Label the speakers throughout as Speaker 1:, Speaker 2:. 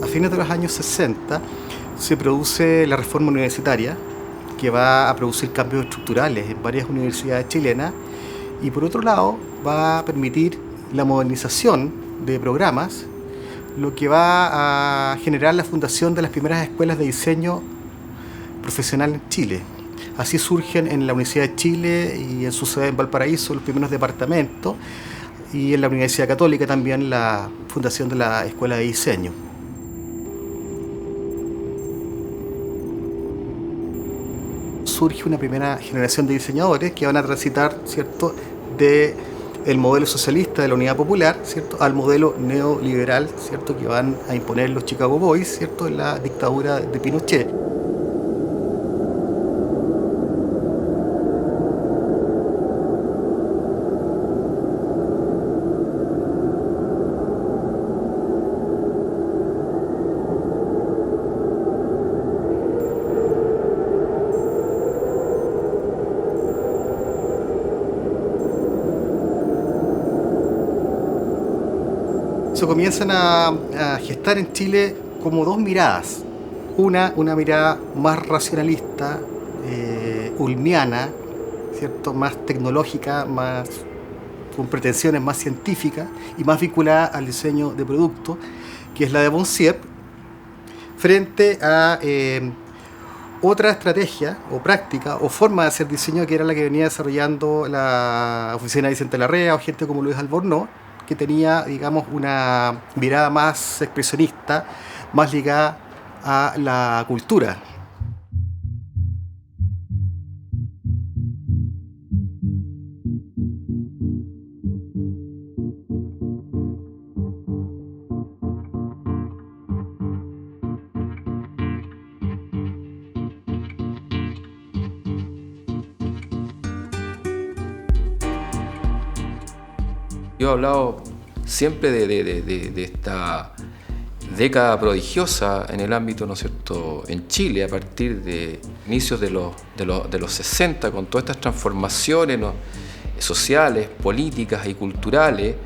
Speaker 1: A fines de los años 60 se produce la reforma universitaria, que va a producir cambios estructurales en varias universidades chilenas, y por otro lado va a permitir la modernización de programas, lo que va a generar la fundación de las primeras escuelas de diseño profesional en Chile. Así surgen en la Universidad de Chile y en su sede en Valparaíso los primeros departamentos, y en la Universidad Católica también la fundación de la Escuela de Diseño. Surge una primera generación de diseñadores que van a transitar, ¿cierto?, del modelo socialista de la Unidad Popular, ¿cierto?, al modelo neoliberal, ¿cierto?, que van a imponer los Chicago Boys, ¿cierto?, en la dictadura de Pinochet. Se comienzan a gestar en Chile como dos miradas. Una mirada más racionalista, ulmiana, ¿cierto?, más tecnológica, más con pretensiones más científicas y más vinculada al diseño de productos, que es la de Boncier, frente a otra estrategia o práctica o forma de hacer diseño, que era la que venía desarrollando la oficina de Vicente Larrea o gente como Luis Albornoz, que tenía, digamos, una mirada más expresionista, más ligada a la cultura.
Speaker 2: Yo he hablado siempre de esta década prodigiosa en el ámbito, ¿no es cierto?, en Chile, a partir de inicios de los 60, con todas estas transformaciones, ¿no?, sociales, políticas y culturales,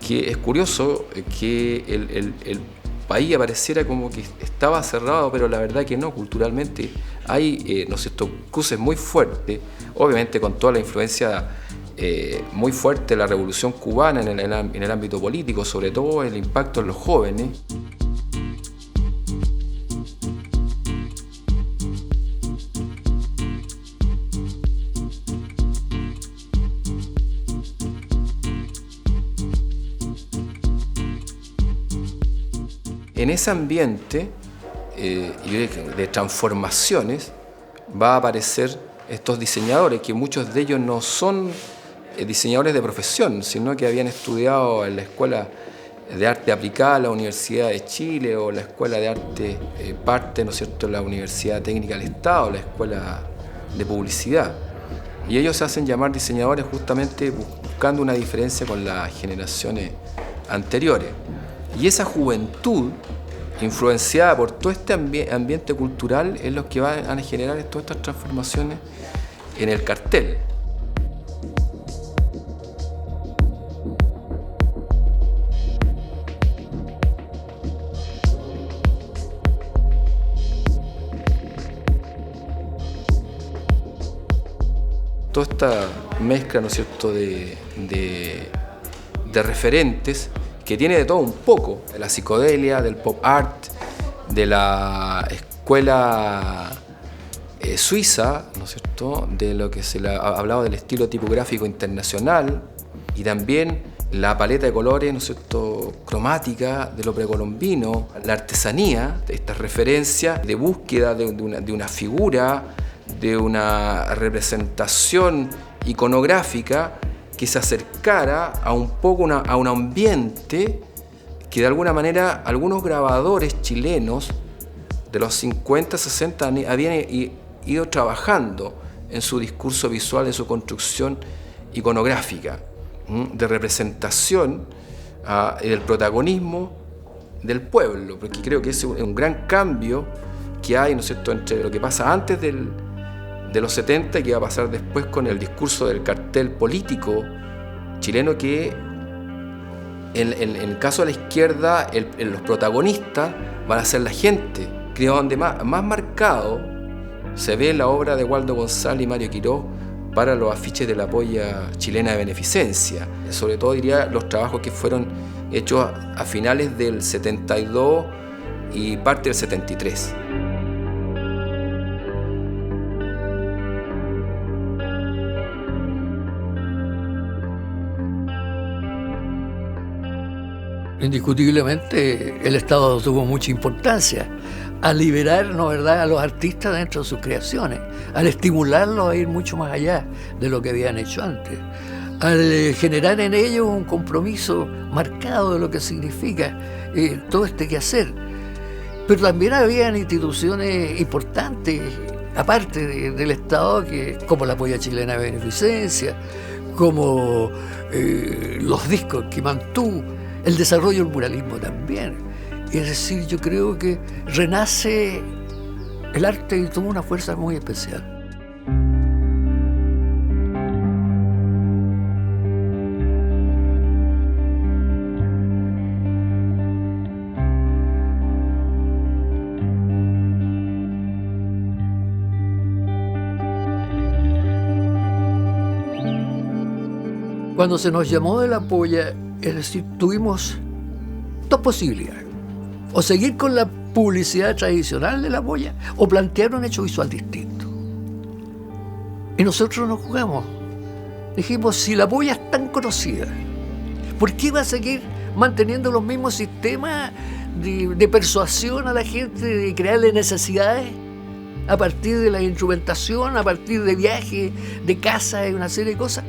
Speaker 2: que es curioso que el país apareciera como que estaba cerrado, pero la verdad que no, culturalmente hay, ¿no es cierto?, cruces muy fuertes, obviamente con toda la influencia muy fuerte de la Revolución Cubana en el ámbito político, sobre todo el impacto en los jóvenes. En ese ambiente de transformaciones va a aparecer estos diseñadores, que muchos de ellos no son diseñadores de profesión, sino que habían estudiado en la Escuela de Arte Aplicada de la Universidad de Chile o la Escuela de Arte parte, ¿no es cierto?, la Universidad Técnica del Estado, la Escuela de Publicidad. Y ellos se hacen llamar diseñadores justamente buscando una diferencia con las generaciones anteriores. Y esa juventud, influenciada por todo este ambiente cultural, es lo que va a generar todas estas transformaciones en el cartel. Toda esta mezcla, ¿no es cierto?, de referentes que tiene de todo un poco, de la psicodelia, del pop art, de la escuela Suiza, ¿no es cierto?, de lo que se ha hablado del estilo tipográfico internacional, y también la paleta de colores, ¿no es cierto?, cromática de lo precolombino, la artesanía, estas referencias de búsqueda de una figura, de una representación iconográfica que se acercara a un poco a un ambiente que de alguna manera algunos grabadores chilenos de los 50, 60 habían ido trabajando en su discurso visual, en su construcción iconográfica, de representación del protagonismo del pueblo, porque creo que es un gran cambio que hay, ¿no es cierto?, entre lo que pasa antes de los 70 y que va a pasar después con el discurso del cartel político chileno, que en el caso de la izquierda los protagonistas van a ser la gente. Creo donde más marcado se ve la obra de Waldo González y Mario Quirós para los afiches de la polla chilena de beneficencia. Sobre todo diría los trabajos que fueron hechos a finales del 72 y parte del 73.
Speaker 3: Indiscutiblemente el Estado tuvo mucha importancia a liberar, ¿no verdad?, a los artistas dentro de sus creaciones, al estimularlos a ir mucho más allá de lo que habían hecho antes, al generar en ellos un compromiso marcado de lo que significa todo este quehacer. Pero también habían instituciones importantes, aparte del Estado, como la polla chilena de beneficencia, como los discos que mantuvo, el desarrollo del muralismo también. Es decir, yo creo que renace el arte y toma una fuerza muy especial. Cuando se nos llamó de la polla, es decir, tuvimos dos posibilidades: o seguir con la publicidad tradicional de la polla o plantear un hecho visual distinto. Y nosotros nos jugamos. Dijimos, si la polla es tan conocida, ¿por qué va a seguir manteniendo los mismos sistemas de persuasión a la gente, de crearle necesidades a partir de la instrumentación, a partir de viajes, de casas y una serie de cosas?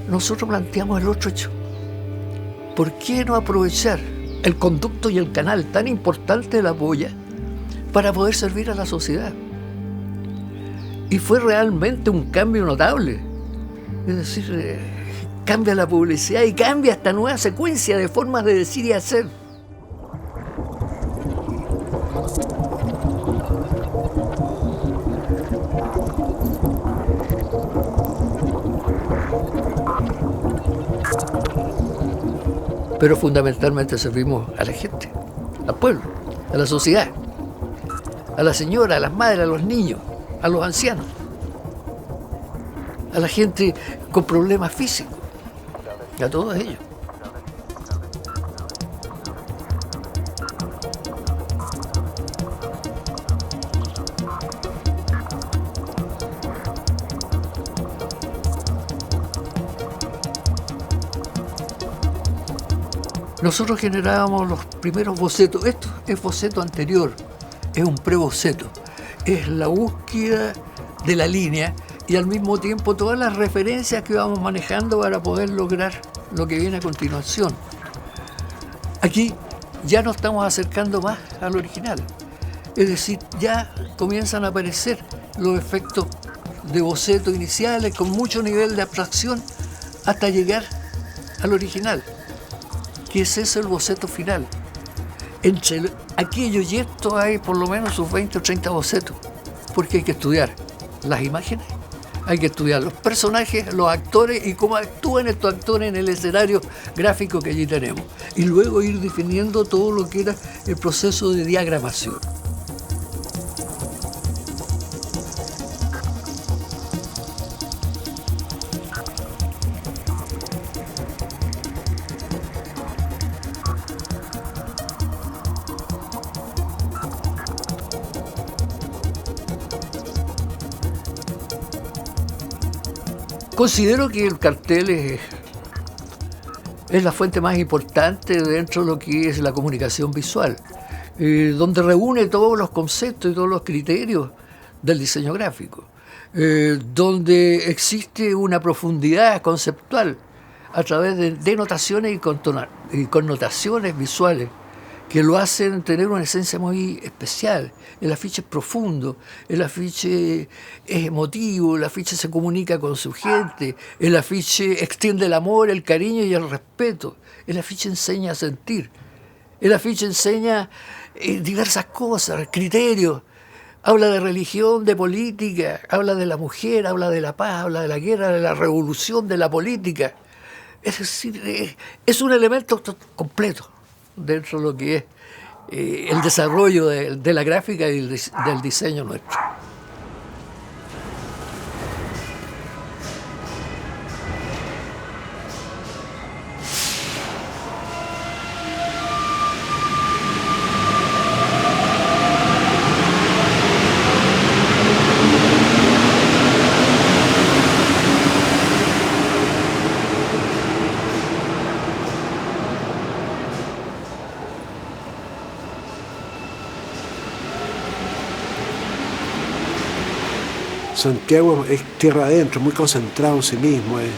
Speaker 3: Nosotros planteamos el otro hecho. ¿Por qué no aprovechar el conducto y el canal tan importante de la polla para poder servir a la sociedad? Y fue realmente un cambio notable. Es decir, cambia la publicidad y cambia esta nueva secuencia de formas de decir y hacer. Pero fundamentalmente servimos a la gente, al pueblo, a la sociedad, a la señora, a las madres, a los niños, a los ancianos, a la gente con problemas físicos, a todos ellos. Nosotros generábamos los primeros bocetos. Esto es boceto anterior, es un preboceto. Es la búsqueda de la línea y al mismo tiempo todas las referencias que vamos manejando para poder lograr lo que viene a continuación. Aquí ya nos estamos acercando más al original. Es decir, ya comienzan a aparecer los efectos de boceto iniciales con mucho nivel de abstracción hasta llegar al original, que ese es el boceto final. Entre aquello y esto hay por lo menos sus 20 o 30 bocetos, porque hay que estudiar las imágenes, hay que estudiar los personajes, los actores y cómo actúan estos actores en el escenario gráfico que allí tenemos, y luego ir definiendo todo lo que era el proceso de diagramación. Considero que el cartel es la fuente más importante dentro de lo que es la comunicación visual, donde reúne todos los conceptos y todos los criterios del diseño gráfico, donde existe una profundidad conceptual a través de denotaciones y connotaciones visuales que lo hacen tener una esencia muy especial. El afiche es profundo, el afiche es emotivo, el afiche se comunica con su gente, el afiche extiende el amor, el cariño y el respeto, el afiche enseña a sentir, el afiche enseña diversas cosas, criterios, habla de religión, de política, habla de la mujer, habla de la paz, habla de la guerra, de la revolución, de la política. Es decir, es un elemento completo dentro de lo que es el desarrollo de la gráfica y del diseño nuestro.
Speaker 4: Santiago es tierra adentro, muy concentrado en sí mismo, es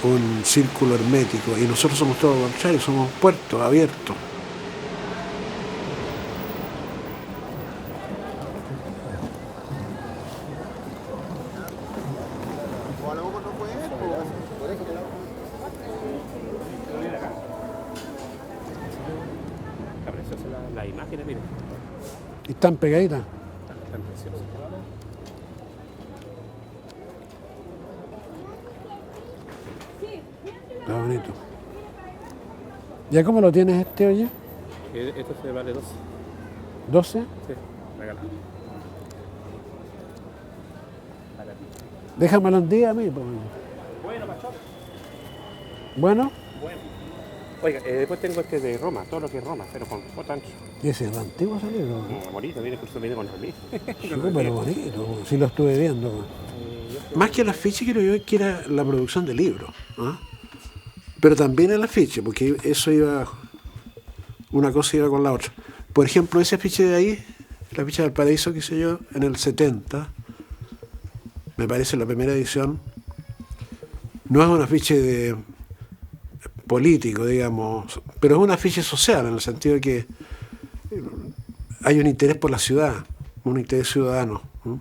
Speaker 4: un círculo hermético, y nosotros somos todo lo contrario, somos puertos abiertos.
Speaker 5: Las imágenes, miren.
Speaker 4: Y están pegaditas.
Speaker 5: Están preciosas.
Speaker 4: Está bonito. ¿Ya cómo lo tienes este, oye?
Speaker 5: Esto se vale 12.
Speaker 4: ¿12?
Speaker 5: Sí, regalado.
Speaker 4: Déjamelo un día a mí. Pues.
Speaker 5: Bueno, Machado.
Speaker 4: Bueno,
Speaker 5: Bueno. Oiga, después tengo este de Roma, todo lo que es Roma, pero con foto ancho.
Speaker 4: y ese es el antiguo salido.
Speaker 5: Bonito, viene, incluso viene con el
Speaker 4: Súper bonito, sí lo estuve viendo. Más que el afiche, creo yo que era la producción de libros. ¿Ah? Pero también el afiche, porque eso iba, una cosa iba con la otra. Por ejemplo, ese afiche de ahí, el afiche del Paraíso que hice yo en el 70, me parece la primera edición, no es un afiche de político, digamos, pero es un afiche social, en el sentido de que hay un interés por la ciudad, un interés ciudadano. ¿No?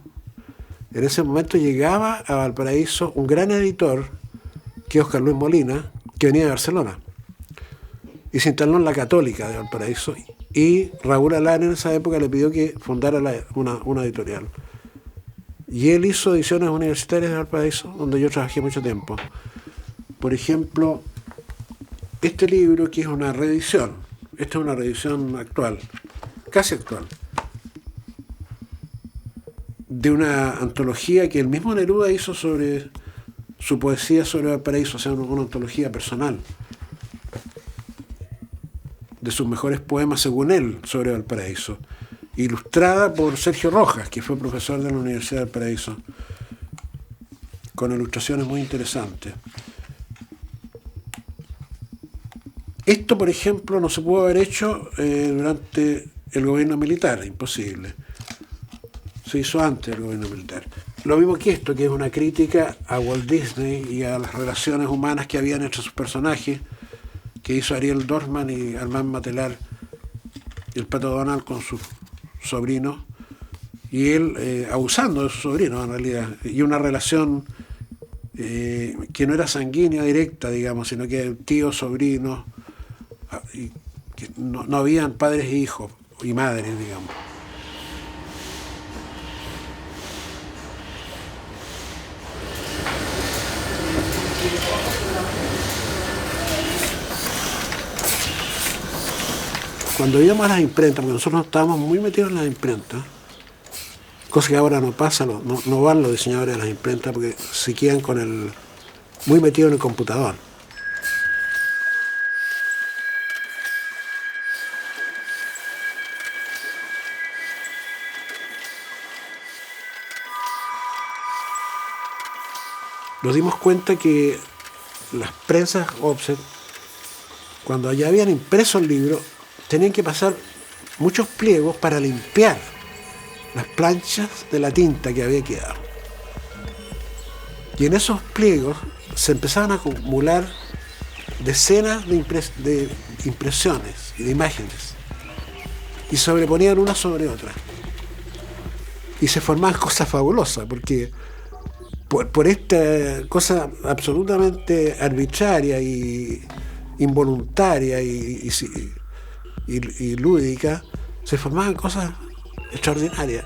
Speaker 4: En ese momento llegaba a Valparaíso un gran editor, que es Oscar Luis Molina, que venía de Barcelona, y se instaló en la Católica de Valparaíso, y Raúl Alán en esa época le pidió que fundara una editorial. Y él hizo ediciones universitarias de Valparaíso, donde yo trabajé mucho tiempo. Por ejemplo, este libro, que es una reedición, esta es una reedición actual, casi actual, de una antología que el mismo Neruda hizo sobre su poesía sobre Valparaíso, o sea, una antología personal de sus mejores poemas, según él, sobre Valparaíso, ilustrada por Sergio Rojas, que fue profesor de la Universidad de Valparaíso, con ilustraciones muy interesantes. Esto, por ejemplo, no se pudo haber hecho durante el gobierno militar, imposible. Se hizo antes del gobierno militar. Lo mismo que esto, que es una crítica a Walt Disney y a las relaciones humanas que habían entre sus personajes, que hizo Ariel Dorfman y Armand Matelar, el Pato Donald con sus sobrinos, y él abusando de sus sobrinos en realidad, y una relación que no era sanguínea directa, digamos, sino que tíos, sobrinos, y que no habían padres e hijos, y madres, digamos. Cuando íbamos a las imprentas, porque nosotros estábamos muy metidos en las imprentas, cosa que ahora no pasa, no van los diseñadores de las imprentas porque se quedan muy metidos en el computador. nos dimos cuenta que las prensas offset, cuando ya habían impreso el libro, tenían que pasar muchos pliegos para limpiar las planchas de la tinta que había quedado. Y en esos pliegos se empezaban a acumular decenas de impresiones y de imágenes, y sobreponían una sobre otra. Y se formaban cosas fabulosas, porque por esta cosa absolutamente arbitraria y involuntaria y lúdica, se formaban cosas extraordinarias.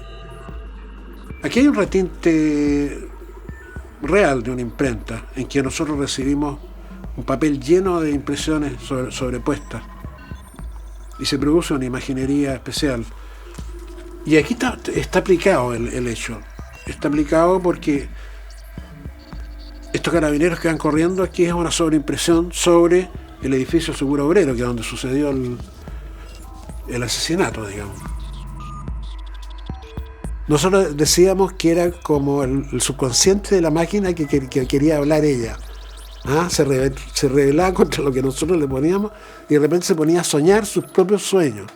Speaker 4: Aquí hay un retinte real de una imprenta en que nosotros recibimos un papel lleno de impresiones sobrepuestas y se produce una imaginería especial. Y aquí está aplicado el hecho. Está aplicado porque estos carabineros que van corriendo aquí es una sobreimpresión sobre el edificio Seguro Obrero, que es donde sucedió el asesinato, digamos. Nosotros decíamos que era como el subconsciente de la máquina que quería hablar ella. Se rebelaba contra lo que nosotros le poníamos y de repente se ponía a soñar sus propios sueños.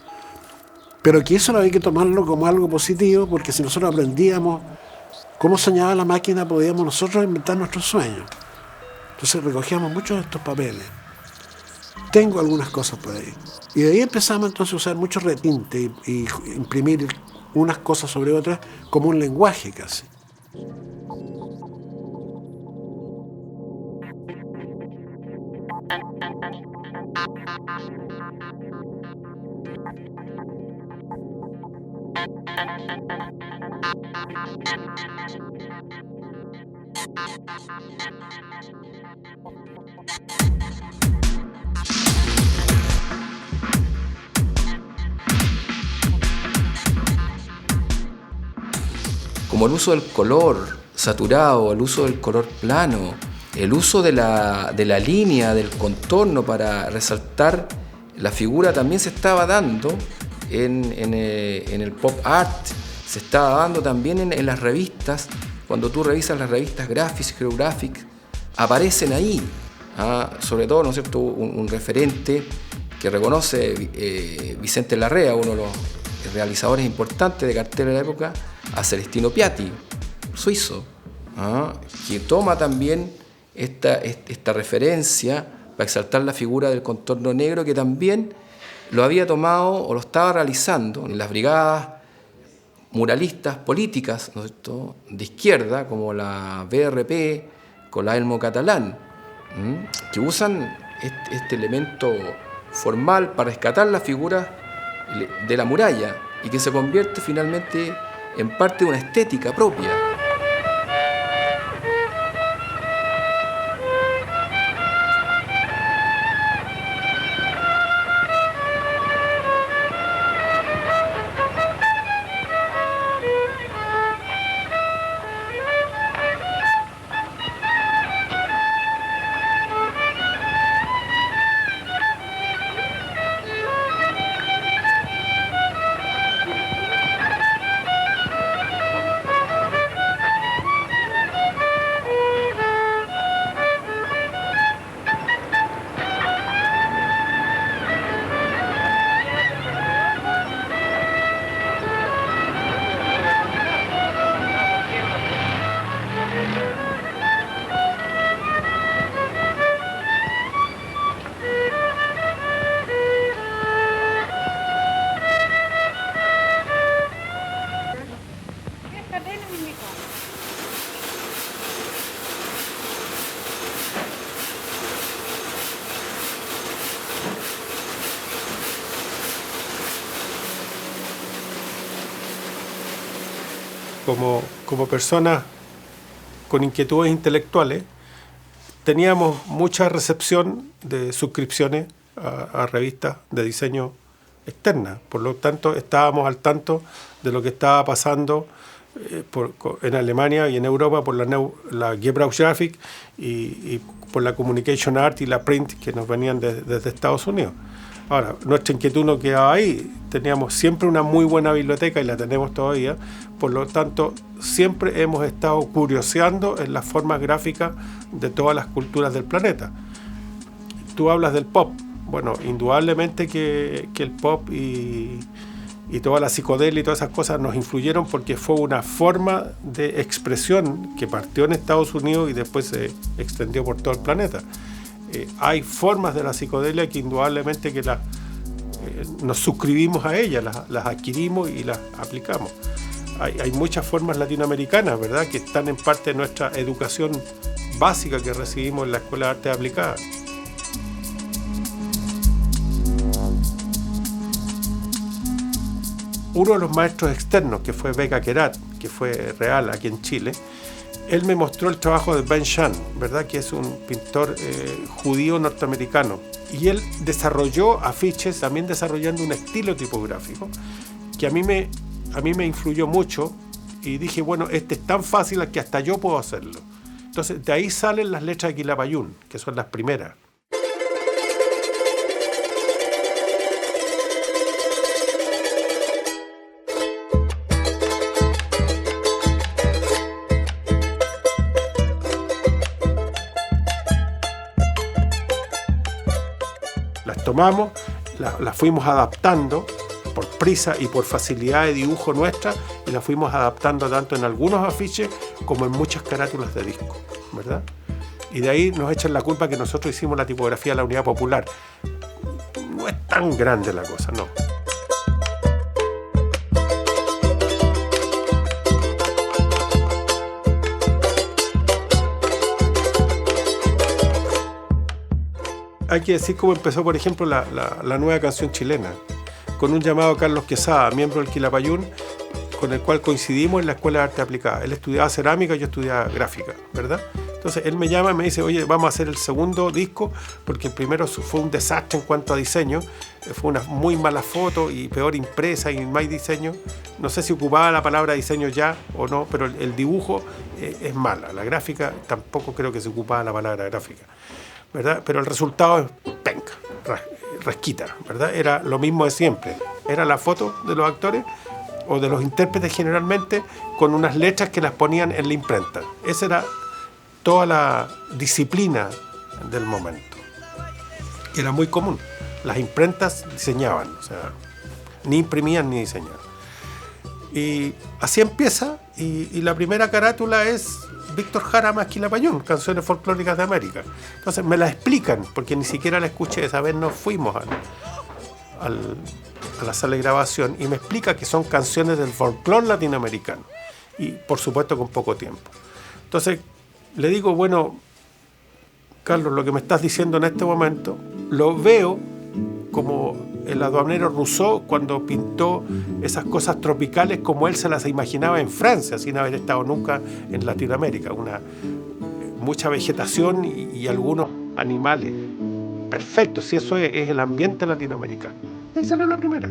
Speaker 4: Pero que eso había que tomarlo como algo positivo, porque si nosotros aprendíamos cómo soñaba la máquina, podíamos nosotros inventar nuestros sueños. Entonces recogíamos muchos de estos papeles. Tengo algunas cosas por ahí. Y de ahí empezamos entonces a usar mucho retinte y imprimir unas cosas sobre otras como un lenguaje casi.
Speaker 2: Como el uso del color saturado, el uso del color plano, el uso de la línea, del contorno para resaltar la figura también se estaba dando en el pop art, se estaba dando también en las revistas. Cuando tú revisas las revistas Graphics, Geographic, aparecen ahí, sobre todo, ¿no es cierto?, un referente que reconoce Vicente Larrea, uno de los realizadores importantes de cartel de la época, a Celestino Piatti, suizo, que toma también esta referencia para exaltar la figura del contorno negro, que también lo había tomado o lo estaba realizando en las brigadas muralistas políticas, ¿no es cierto?, de izquierda, como la BRP, con la Elmo Catalán, que usan este elemento formal para rescatar la figura de la muralla y que se convierte finalmente en parte de una estética propia.
Speaker 6: Como personas con inquietudes intelectuales, teníamos mucha recepción de suscripciones a revistas de diseño externas. Por lo tanto, estábamos al tanto de lo que estaba pasando en Alemania y en Europa por la Gebrauchsgrafik y por la Communication Art y la Print que nos venían desde Estados Unidos. Ahora, nuestra inquietud no quedaba ahí. Teníamos siempre una muy buena biblioteca y la tenemos todavía. Por lo tanto, siempre hemos estado curioseando en las formas gráficas de todas las culturas del planeta. Tú hablas del pop. Bueno, indudablemente que el pop y toda la psicodelia y todas esas cosas nos influyeron porque fue una forma de expresión que partió en Estados Unidos y después se extendió por todo el planeta. Hay formas de la psicodelia que indudablemente que nos suscribimos a ellas, las adquirimos y las aplicamos. Hay muchas formas latinoamericanas, ¿verdad?, que están en parte de nuestra educación básica que recibimos en la Escuela de Artes Aplicadas. Uno de los maestros externos, que fue Becca Querat, que fue real aquí en Chile, él me mostró el trabajo de Ben Shahn, ¿verdad?, que es un pintor judío norteamericano. Y él desarrolló afiches, también desarrollando un estilo tipográfico, que a mí me influyó mucho, y dije, bueno, este es tan fácil que hasta yo puedo hacerlo. Entonces, de ahí salen las letras de Quilapayún, que son las primeras. Tomamos, las fuimos adaptando por prisa y por facilidad de dibujo nuestra, y las fuimos adaptando tanto en algunos afiches como en muchas carátulas de disco, ¿verdad? Y de ahí nos echan la culpa que nosotros hicimos la tipografía de la Unidad Popular. No es tan grande la cosa, no. Hay que decir cómo empezó, por ejemplo, la nueva canción chilena, con un llamado Carlos Quesada, miembro del Quilapayún, con el cual coincidimos en la Escuela de Arte Aplicada. Él estudiaba cerámica y yo estudiaba gráfica, ¿verdad? Entonces él me llama y me dice, oye, vamos a hacer el segundo disco, porque el primero fue un desastre en cuanto a diseño, fue una muy mala foto y peor impresa y más diseño. No sé si ocupaba la palabra diseño ya o no, pero el dibujo es mala. La gráfica tampoco creo que se ocupaba la palabra gráfica, ¿verdad? Pero el resultado es penca, rasquita, ¿verdad? Era lo mismo de siempre. Era la foto de los actores o de los intérpretes generalmente con unas letras que las ponían en la imprenta. Esa era toda la disciplina del momento. Era muy común. Las imprentas diseñaban, o sea, ni imprimían ni diseñaban. Y así empieza, y la primera carátula es Víctor Jara más Quilapayún, canciones folclóricas de América. Entonces me la explican, porque ni siquiera la escuché. Esa vez nos fuimos a la sala de grabación y me explica que son canciones del folclore latinoamericano, y por supuesto con poco tiempo. Entonces le digo, bueno, Carlos, lo que me estás diciendo en este momento lo veo como el aduanero Rousseau cuando pintó esas cosas tropicales como él se las imaginaba en Francia, sin haber estado nunca en Latinoamérica. Mucha vegetación y algunos animales. Perfecto, si eso es el ambiente latinoamericano. Esa era la primera.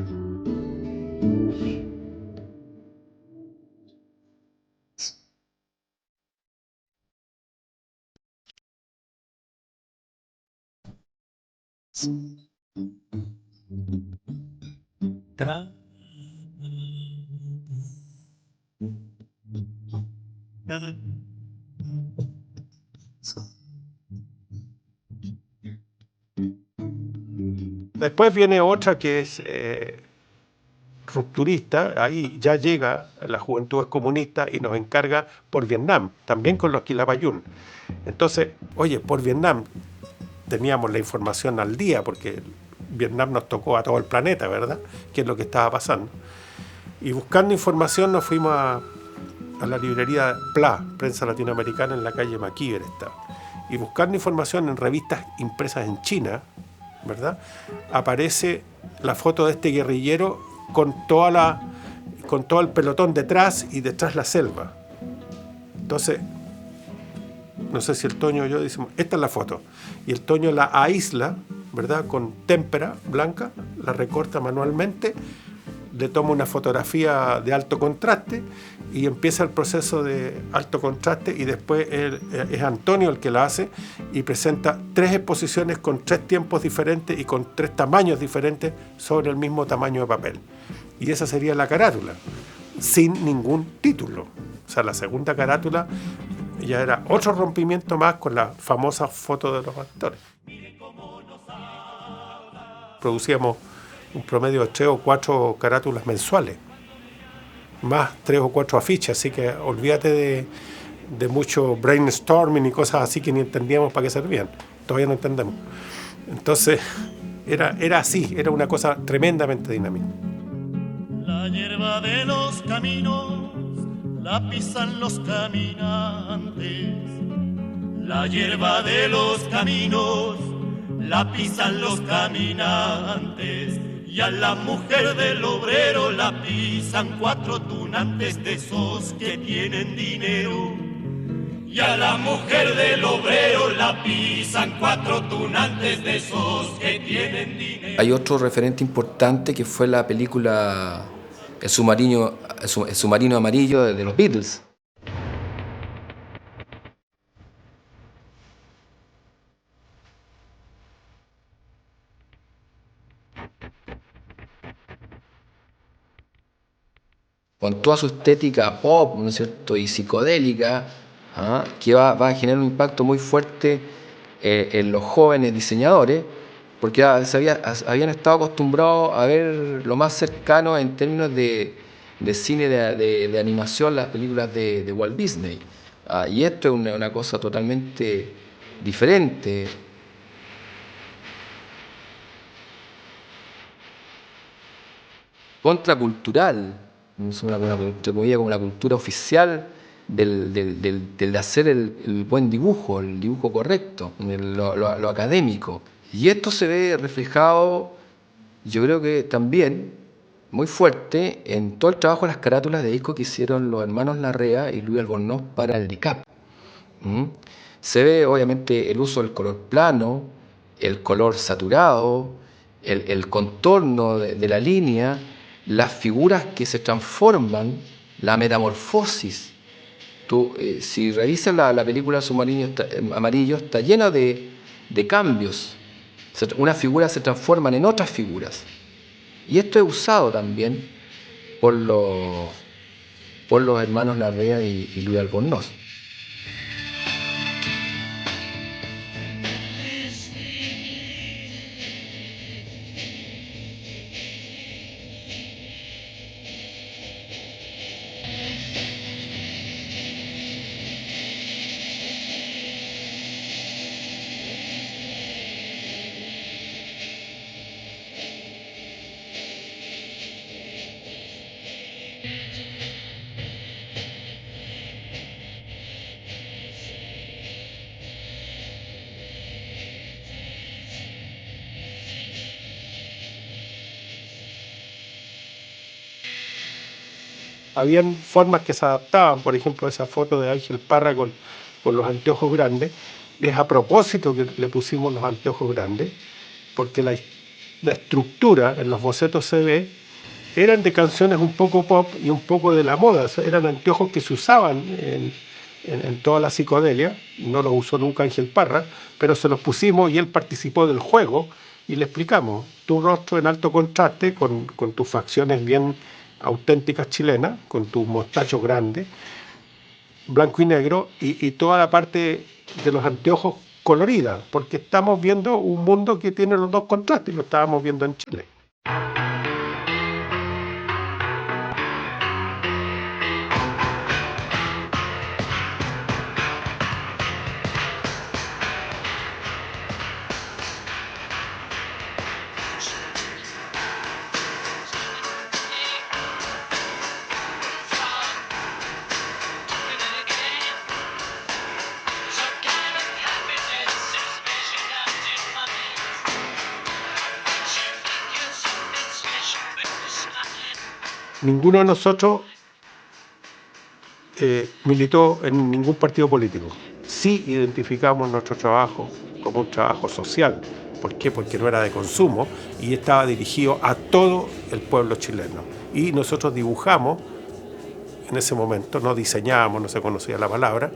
Speaker 6: Después viene otra que es rupturista. Ahí ya llega la Juventud Comunista y nos encarga Por Vietnam, también con los Quilapayún. Entonces, oye, Por Vietnam teníamos la información al día, porque Vietnam nos tocó a todo el planeta, ¿verdad? ¿Qué es lo que estaba pasando? Y buscando información nos fuimos a la librería PLA, Prensa Latinoamericana, en la calle Maquíver estaba. Y buscando información en revistas impresas en China, ¿verdad? Aparece la foto de este guerrillero con todo el pelotón detrás y detrás la selva. Entonces, no sé si el Toño o yo decimos, esta es la foto. Y el Toño la aísla, ¿verdad? Con témpera blanca, la recorta manualmente, le toma una fotografía de alto contraste y empieza el proceso de alto contraste y después es Antonio el que la hace y presenta 3 exposiciones con 3 tiempos diferentes y con 3 tamaños diferentes sobre el mismo tamaño de papel. Y esa sería la carátula, sin ningún título. O sea, la segunda carátula ya era otro rompimiento más con la famosa foto de los actores. Producíamos un promedio de 3 o 4 carátulas mensuales, más 3 o 4 afiches, así que olvídate de mucho brainstorming y cosas así que ni entendíamos para qué servían. Todavía no entendemos. Entonces, era así, era una cosa tremendamente dinámica.
Speaker 7: La hierba de los caminos la pisan los caminantes. La hierba de los caminos la pisan los caminantes. Y a la mujer del obrero la pisan 4 tunantes de esos que tienen dinero. Y a la mujer del obrero la pisan 4 tunantes de esos que tienen dinero.
Speaker 2: Hay otro referente importante que fue la película El submarino amarillo de los Beatles. Con toda su estética pop, ¿no es cierto?, y psicodélica, que va a generar un impacto muy fuerte en los jóvenes diseñadores, porque habían estado acostumbrados a ver lo más cercano en términos de cine de animación, las películas de Walt Disney. Y esto es una cosa totalmente diferente. Contracultural. Es como la cultura oficial del hacer el buen dibujo, el dibujo correcto, lo académico. Y esto se ve reflejado, yo creo que también, muy fuerte, en todo el trabajo de las carátulas de disco que hicieron los hermanos Larrea y Luis Albornoz para el DICAP. Se ve obviamente el uso del color plano, el color saturado, el contorno de la línea, las figuras que se transforman, la metamorfosis. Si revisas la película Submarino Amarillo, está llena de cambios. Unas figuras se transforman en otras figuras. Y esto es usado también por los hermanos Larrea y Luis Albornoz.
Speaker 6: Habían formas que se adaptaban, por ejemplo, esa foto de Ángel Parra con los anteojos grandes. Es a propósito que le pusimos los anteojos grandes, porque la estructura en los bocetos se ve, eran de canciones un poco pop y un poco de la moda. Eran anteojos que se usaban en toda la psicodelia. No los usó nunca Ángel Parra, pero se los pusimos y él participó del juego y le explicamos: tu rostro en alto contraste con tus facciones bien auténticas chilenas, con tus mostachos grandes, blanco y negro, y toda la parte de los anteojos colorida, porque estamos viendo un mundo que tiene los dos contrastes y lo estábamos viendo en Chile. Ninguno de nosotros militó en ningún partido político. Sí identificamos nuestro trabajo como un trabajo social. ¿Por qué? Porque no era de consumo y estaba dirigido a todo el pueblo chileno. Y nosotros dibujamos en ese momento, no diseñábamos, no se conocía la palabra,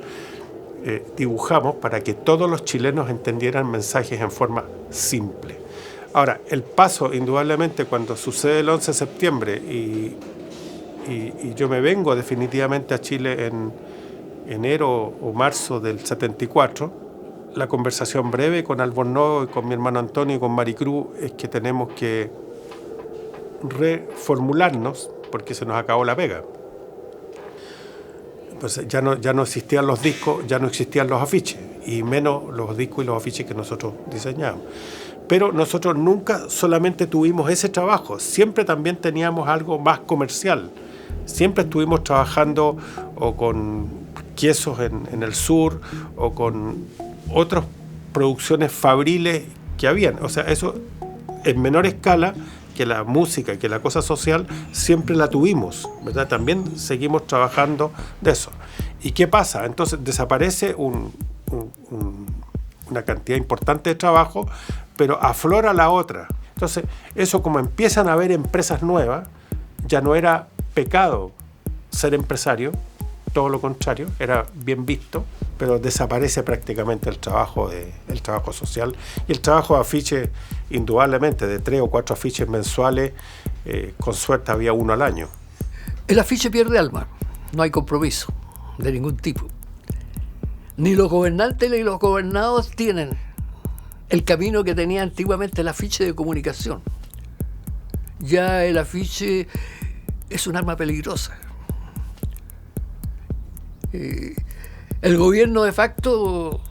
Speaker 6: dibujamos para que todos los chilenos entendieran mensajes en forma simple. Ahora, el paso, indudablemente, cuando sucede el 11 de septiembre y yo me vengo definitivamente a Chile en enero o marzo del 74, la conversación breve con Albornoz, con mi hermano Antonio y con Maricruz es que tenemos que reformularnos porque se nos acabó la pega. Pues ya no existían los discos, ya no existían los afiches, y menos los discos y los afiches que nosotros diseñábamos. Pero nosotros nunca solamente tuvimos ese trabajo, siempre también teníamos algo más comercial. Siempre estuvimos trabajando o con quesos en el sur o con otras producciones fabriles que habían. O sea, eso en menor escala que la música y que la cosa social siempre la tuvimos, ¿verdad? También seguimos trabajando de eso. ¿Y qué pasa? Entonces desaparece una cantidad importante de trabajo, pero aflora la otra. Entonces, eso, como empiezan a haber empresas nuevas, ya no era pecado ser empresario, todo lo contrario, era bien visto, pero desaparece prácticamente el trabajo social y el trabajo de afiches, indudablemente, de 3 o 4 afiches mensuales, con suerte había uno al año.
Speaker 3: El afiche pierde alma, no hay compromiso de ningún tipo. Ni los gobernantes ni los gobernados tienen el camino que tenía antiguamente el afiche de comunicación. Ya el afiche es un arma peligrosa. El gobierno de facto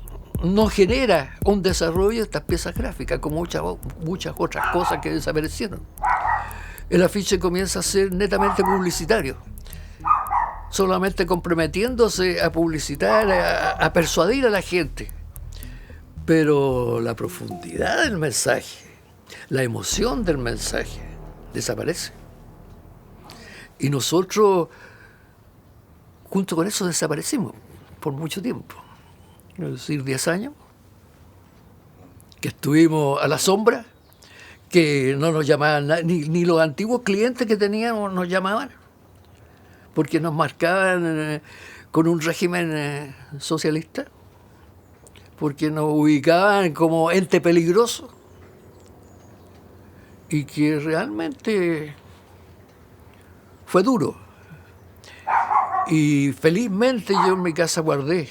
Speaker 3: no genera un desarrollo de estas piezas gráficas, como muchas otras cosas que desaparecieron. El afiche comienza a ser netamente publicitario, solamente comprometiéndose a publicitar, a persuadir a la gente. Pero la profundidad del mensaje, la emoción del mensaje, desaparece. Y nosotros, junto con eso, desaparecimos por mucho tiempo. Es decir, 10 años, que estuvimos a la sombra, que no nos llamaban, ni los antiguos clientes que teníamos nos llamaban, porque nos marcaban con un régimen socialista, porque nos ubicaban como ente peligroso, y que realmente fue duro. Y felizmente yo en mi casa guardé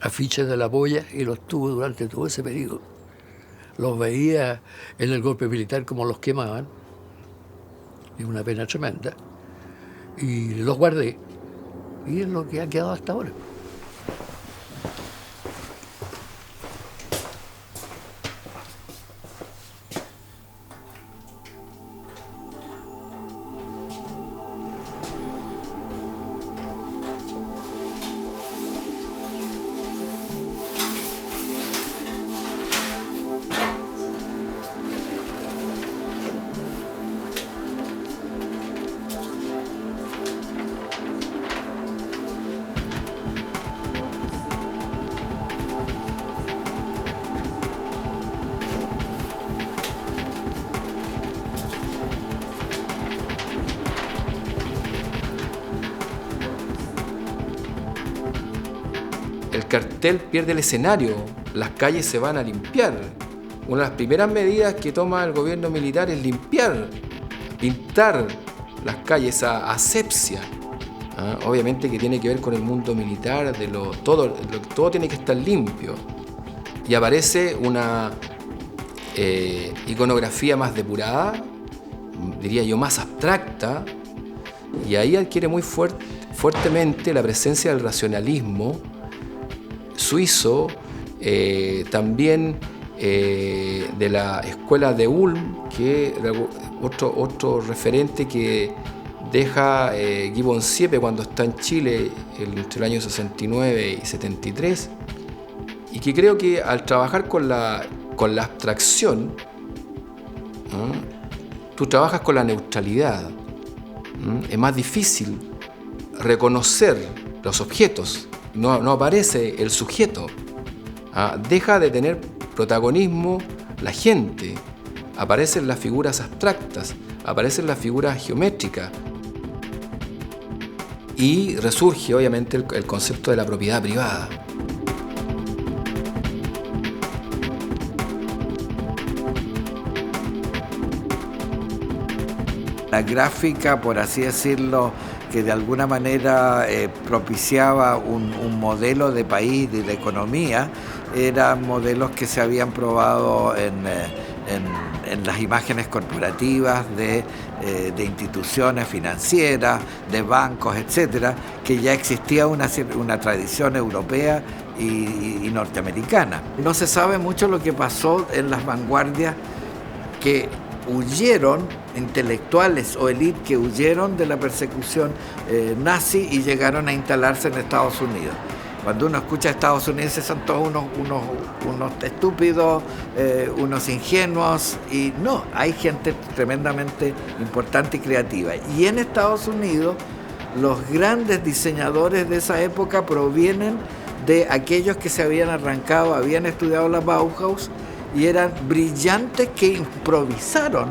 Speaker 3: afiches de la Polla y los tuve durante todo ese periodo. Los veía en el golpe militar como los quemaban, y una pena tremenda, y los guardé, y es lo que ha quedado hasta ahora.
Speaker 2: El cartel pierde el escenario, las calles se van a limpiar. Una de las primeras medidas que toma el gobierno militar es limpiar, pintar las calles, esa asepsia. Obviamente que tiene que ver con el mundo militar, todo tiene que estar limpio. Y aparece una iconografía más depurada, diría yo más abstracta, y ahí adquiere muy fuertemente la presencia del racionalismo suizo, también de la escuela de Ulm, que otro referente que deja Gibbon Siepe cuando está en Chile entre el año 69 y 73, y que creo que al trabajar con la abstracción, tú trabajas con la neutralidad. Es más difícil reconocer los objetos, no aparece el sujeto, deja de tener protagonismo la gente, aparecen las figuras abstractas, aparecen las figuras geométricas. y resurge obviamente el concepto de la propiedad privada.
Speaker 8: La gráfica, por así decirlo, que de alguna manera propiciaba un modelo de país y de economía, eran modelos que se habían probado en las imágenes corporativas de instituciones financieras, de bancos, etcétera, que ya existía una tradición europea y norteamericana. No se sabe mucho lo que pasó en las vanguardias que huyeron, intelectuales o élite que huyeron de la persecución nazi y llegaron a instalarse en Estados Unidos. Cuando uno escucha a Estados Unidos, son todos unos estúpidos, unos ingenuos, y no, hay gente tremendamente importante y creativa. Y en Estados Unidos, los grandes diseñadores de esa época provienen de aquellos que se habían arrancado, habían estudiado la Bauhaus, y eran brillantes que improvisaron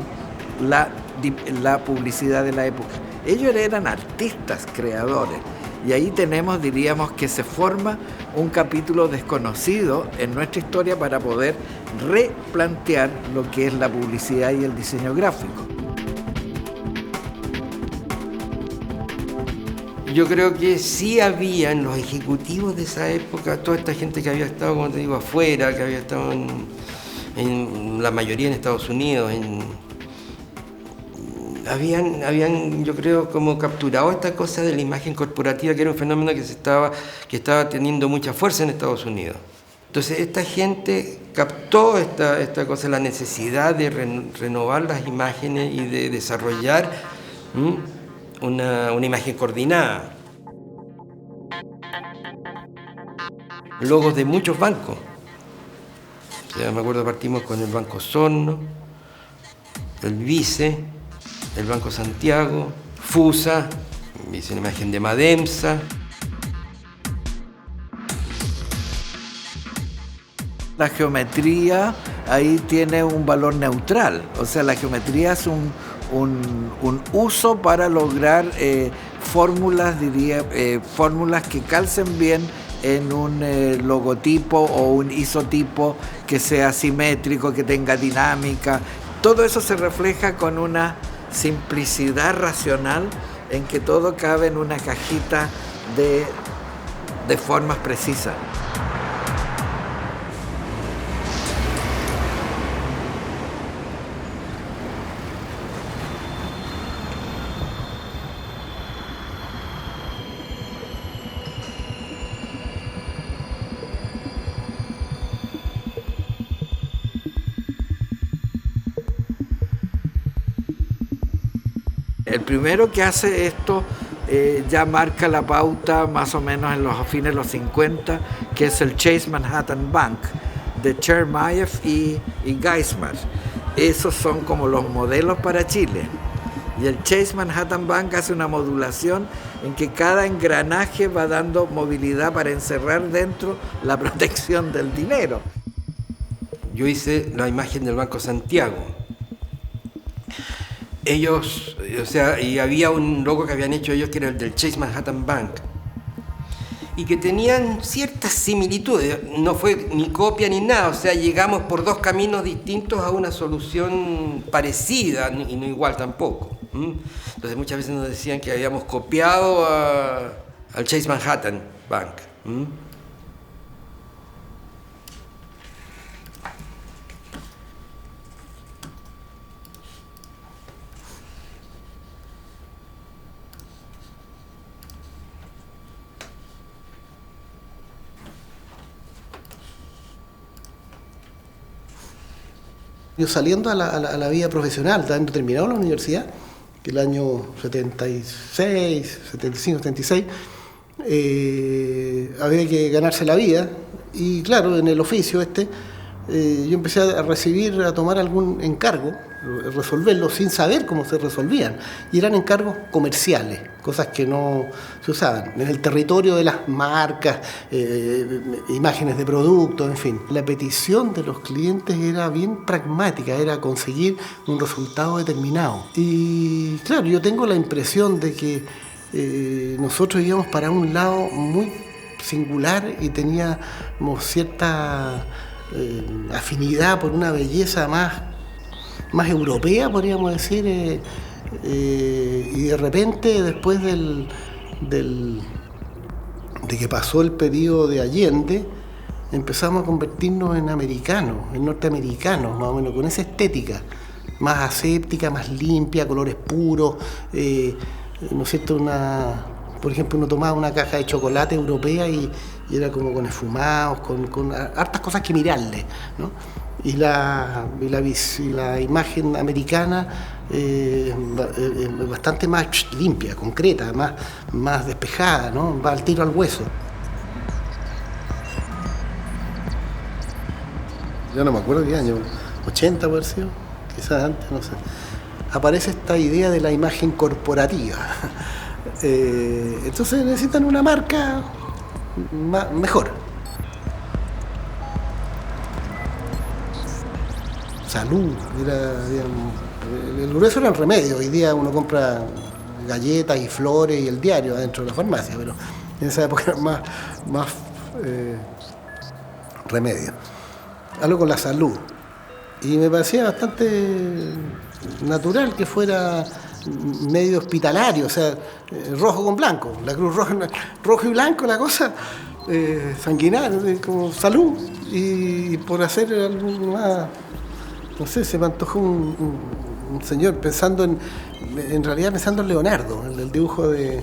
Speaker 8: la publicidad de la época. Ellos eran artistas, creadores. Y ahí tenemos, diríamos, que se forma un capítulo desconocido en nuestra historia para poder replantear lo que es la publicidad y el diseño gráfico.
Speaker 9: Yo creo que sí había en los ejecutivos de esa época, toda esta gente que había estado, como te digo, afuera, que había estado en la mayoría en Estados Unidos, habían, yo creo, como capturado esta cosa de la imagen corporativa, que era un fenómeno que estaba teniendo mucha fuerza en Estados Unidos. Entonces esta gente captó esta cosa, la necesidad de renovar las imágenes y de desarrollar una imagen coordinada. Logos de muchos bancos. O sea, me acuerdo, partimos con el Banco Osorno, el Vice, el Banco Santiago, FUSA, hice una imagen de Mademsa.
Speaker 8: La geometría ahí tiene un valor neutral, o sea, la geometría es un uso para lograr fórmulas, fórmulas que calcen bien en un logotipo o un isotipo que sea simétrico, que tenga dinámica. Todo eso se refleja con una simplicidad racional en que todo cabe en una cajita de formas precisas. El primero que hace esto ya marca la pauta más o menos en los fines de los 50, que es el Chase Manhattan Bank de Chermayeff y Geismar. Esos son como los modelos para Chile. Y el Chase Manhattan Bank hace una modulación en que cada engranaje va dando movilidad para encerrar dentro la protección del dinero.
Speaker 9: Yo hice la imagen del Banco Santiago. Ellos, o sea, y había un logo que habían hecho ellos que era el del Chase Manhattan Bank y que tenían ciertas similitudes, no fue ni copia ni nada, o sea, llegamos por dos caminos distintos a una solución parecida y no igual tampoco. Entonces muchas veces nos decían que habíamos copiado al Chase Manhattan Bank.
Speaker 1: Yo saliendo a la vida profesional, habiendo terminado la universidad, que el año 76, 75, 76, había que ganarse la vida. Y claro, en el oficio yo empecé a tomar algún encargo, resolverlo sin saber cómo se resolvían. Y eran encargos comerciales, cosas que no se usaban. En el territorio de las marcas, imágenes de productos, en fin. La petición de los clientes era bien pragmática, era conseguir un resultado determinado. Y claro, yo tengo la impresión de que nosotros íbamos para un lado muy singular y teníamos cierta afinidad por una belleza más europea, podríamos decir, y de repente, después de que pasó el periodo de Allende, empezamos a convertirnos en americanos, en norteamericanos, más o menos, con esa estética más aséptica, más limpia, colores puros, ¿no es cierto? Por ejemplo, uno tomaba una caja de chocolate europea y era como con esfumados, con hartas cosas que mirarle, ¿no? Y la imagen americana bastante más limpia, concreta, más despejada, ¿no? Va al tiro al hueso. Yo no me acuerdo qué año, 80 por sido, quizás antes, no sé. Aparece esta idea de la imagen corporativa. Entonces necesitan una marca mejor. Salud, el grueso era el remedio. Hoy día uno compra galletas y flores y el diario adentro de la farmacia, pero en esa época era más remedio. Algo con la salud. Y me parecía bastante natural que fuera medio hospitalario, o sea, rojo con blanco, la Cruz Roja, rojo y blanco, la cosa sanguinaria, como salud. Y por hacer algo más, no sé, se me antojó un señor pensando en realidad pensando en Leonardo, el dibujo de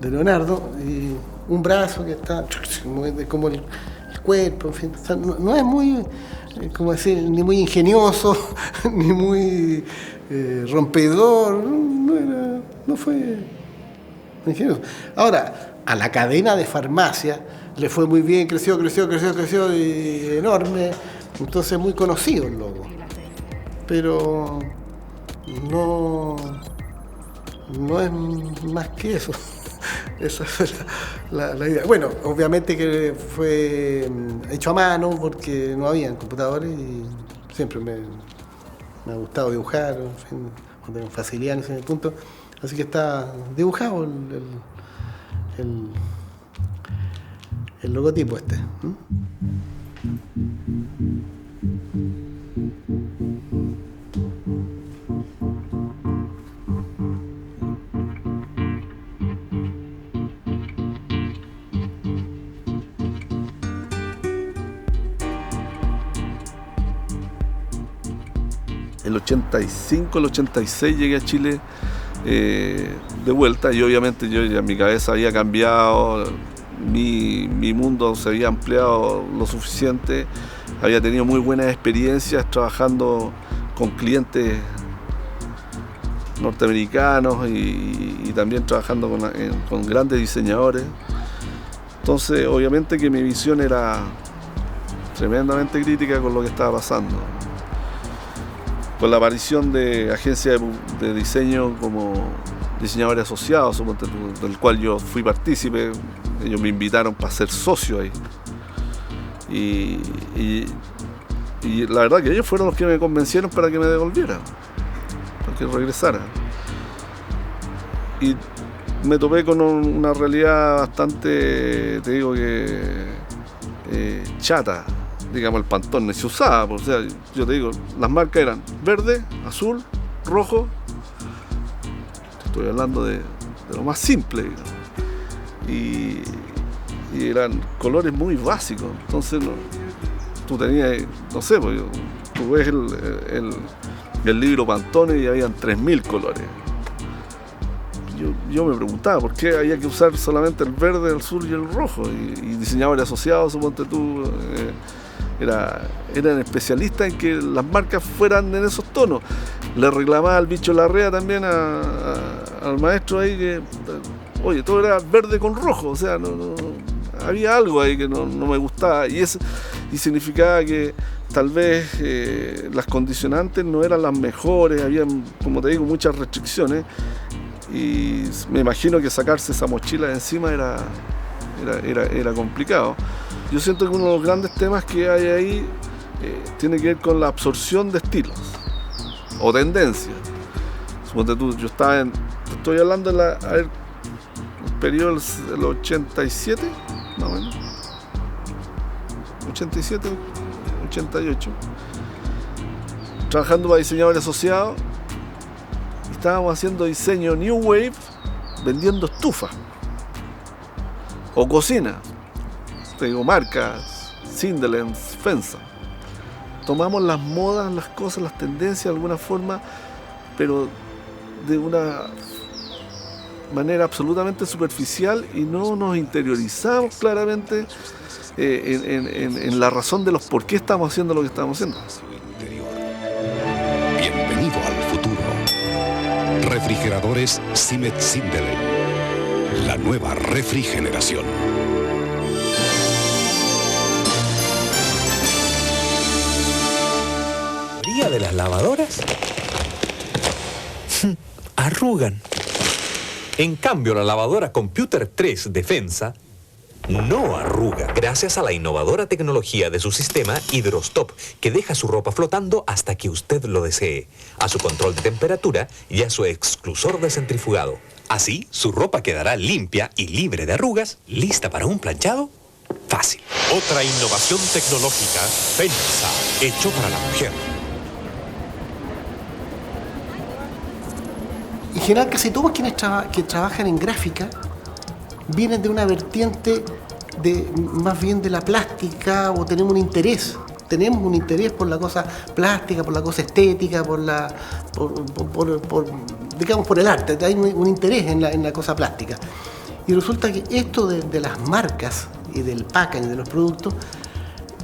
Speaker 1: Leonardo, y un brazo que está como el cuerpo, en fin, o sea, no es muy, como decir, ni muy ingenioso, ni muy rompedor, no fue ingenioso. Ahora, a la cadena de farmacia le fue muy bien, creció y enorme, entonces muy conocido el logo. Pero no es más que eso. Esa fue la idea. Bueno, obviamente que fue hecho a mano porque no había computadores y siempre me ha gustado dibujar, en fin, no tengo facilidad en ese punto. Así que está dibujado el logotipo este.
Speaker 10: El 85, el 86 llegué a Chile de vuelta y obviamente yo ya mi cabeza había cambiado, mi mundo se había ampliado lo suficiente, había tenido muy buenas experiencias trabajando con clientes norteamericanos y también trabajando con grandes diseñadores. Entonces obviamente que mi visión era tremendamente crítica con lo que estaba pasando. Con la aparición de agencias de diseño como diseñadores asociados, del cual yo fui partícipe, ellos me invitaron para ser socio ahí. Y la verdad que ellos fueron los que me convencieron para que me devolviera, para que regresara. Y me topé con una realidad bastante, te digo que chata. Digamos, el Pantone se usaba, o sea, yo te digo, las marcas eran verde, azul, rojo. Estoy hablando de lo más simple, y eran colores muy básicos. Entonces tú tenías, no sé, pues, tú ves el libro Pantone y habían 3000 colores. Yo me preguntaba por qué había que usar solamente el verde, el azul y el rojo, y diseñadores asociados, suponte tú, eran especialistas en que las marcas fueran en esos tonos. Le reclamaba al bicho Larrea también al maestro ahí que, oye, todo era verde con rojo, o sea, no había algo ahí que no me gustaba, y significaba que tal vez las condicionantes no eran las mejores, había, como te digo, muchas restricciones, y me imagino que sacarse esa mochila de encima era complicado. Yo siento que uno de los grandes temas que hay ahí tiene que ver con la absorción de estilos o tendencias. Suponte tú, yo estaba Estoy hablando de el periodo del 87, más o menos. 87, 88. Trabajando para diseñadores asociados. Estábamos haciendo diseño New Wave, vendiendo estufas o cocina. Te digo marcas, Sindelens, Fensa. Tomamos las modas, las cosas, las tendencias de alguna forma, pero de una manera absolutamente superficial y no nos interiorizamos claramente en la razón de los por qué estamos haciendo lo que estamos haciendo.
Speaker 11: Bienvenido al futuro. Refrigeradores Simet Sindelen. La nueva refrigeración.
Speaker 12: La de las lavadoras arrugan. En cambio, la lavadora Computer 3 de Fensa no arruga, gracias a la innovadora tecnología de su sistema Hydrostop, que deja su ropa flotando hasta que usted lo desee, a su control de temperatura y a su exclusor de centrifugado. Así, su ropa quedará limpia y libre de arrugas, lista para un planchado fácil.
Speaker 13: Otra innovación tecnológica, Fensa, hecho para la mujer.
Speaker 14: En general, casi todos quienes que trabajan en gráfica vienen de una vertiente más bien de la plástica, o tenemos un interés por la cosa plástica, por la cosa estética, digamos por el arte. Hay un interés en la cosa plástica. Y resulta que esto de las marcas y del packaging de los productos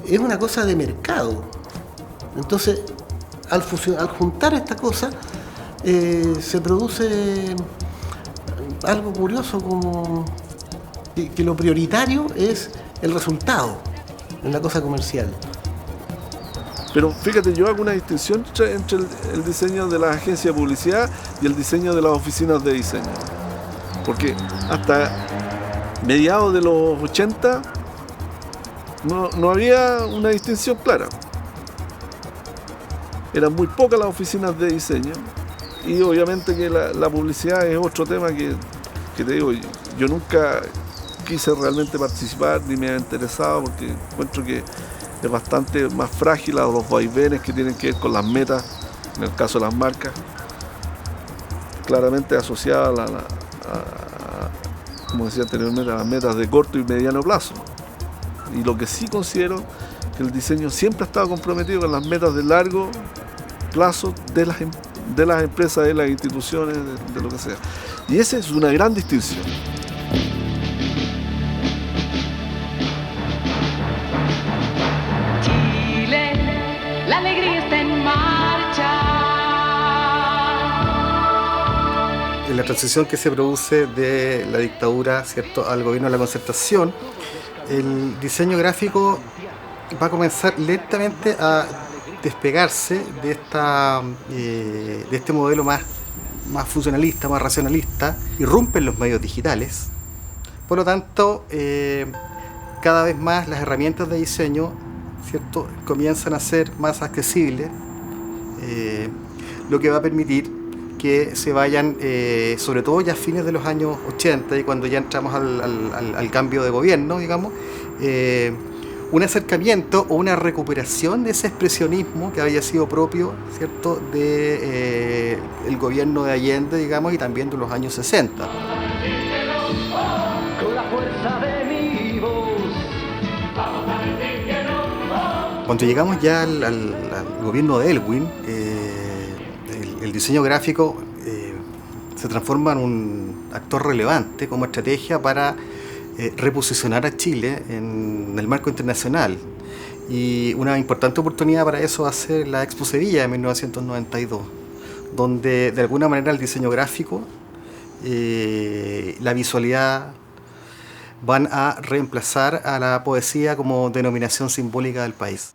Speaker 14: es una cosa de mercado. Entonces, al juntar esta cosa, se produce algo curioso, como que lo prioritario es el resultado en la cosa comercial.
Speaker 10: Pero fíjate, yo hago una distinción entre el diseño de las agencias de publicidad y el diseño de las oficinas de diseño. Porque hasta mediados de los 80 no había una distinción clara. Eran muy pocas las oficinas de diseño. Y obviamente que la publicidad es otro tema que te digo, yo nunca quise realmente participar ni me ha interesado, porque encuentro que es bastante más frágil a los vaivenes que tienen que ver con las metas, en el caso de las marcas, claramente asociadas como decía anteriormente, a las metas de corto y mediano plazo. Y lo que sí considero que el diseño siempre ha estado comprometido con las metas de largo plazo de las empresas, de las instituciones, de lo que sea. Y esa es una gran distinción.
Speaker 15: Chile, la alegría está en marcha.
Speaker 1: En la transición que se produce de la dictadura, ¿cierto?, al gobierno de la Concertación, el diseño gráfico va a comenzar lentamente a despegarse de este modelo más funcionalista, más racionalista. Irrumpen los medios digitales. Por lo tanto, cada vez más las herramientas de diseño, ¿cierto?, comienzan a ser más accesibles, lo que va a permitir que se vayan, sobre todo ya a fines de los años 80, y cuando ya entramos al cambio de gobierno, digamos, un acercamiento o una recuperación de ese expresionismo que había sido propio, ¿cierto?, de el gobierno de Allende, digamos, y también de los años 60. Cuando llegamos ya al gobierno de Elwin, el diseño gráfico se transforma en un actor relevante como estrategia para reposicionar a Chile en el marco internacional. Y una importante oportunidad para eso va a ser la Expo Sevilla de 1992, donde de alguna manera el diseño gráfico, la visualidad, van a reemplazar a la poesía como denominación simbólica del país.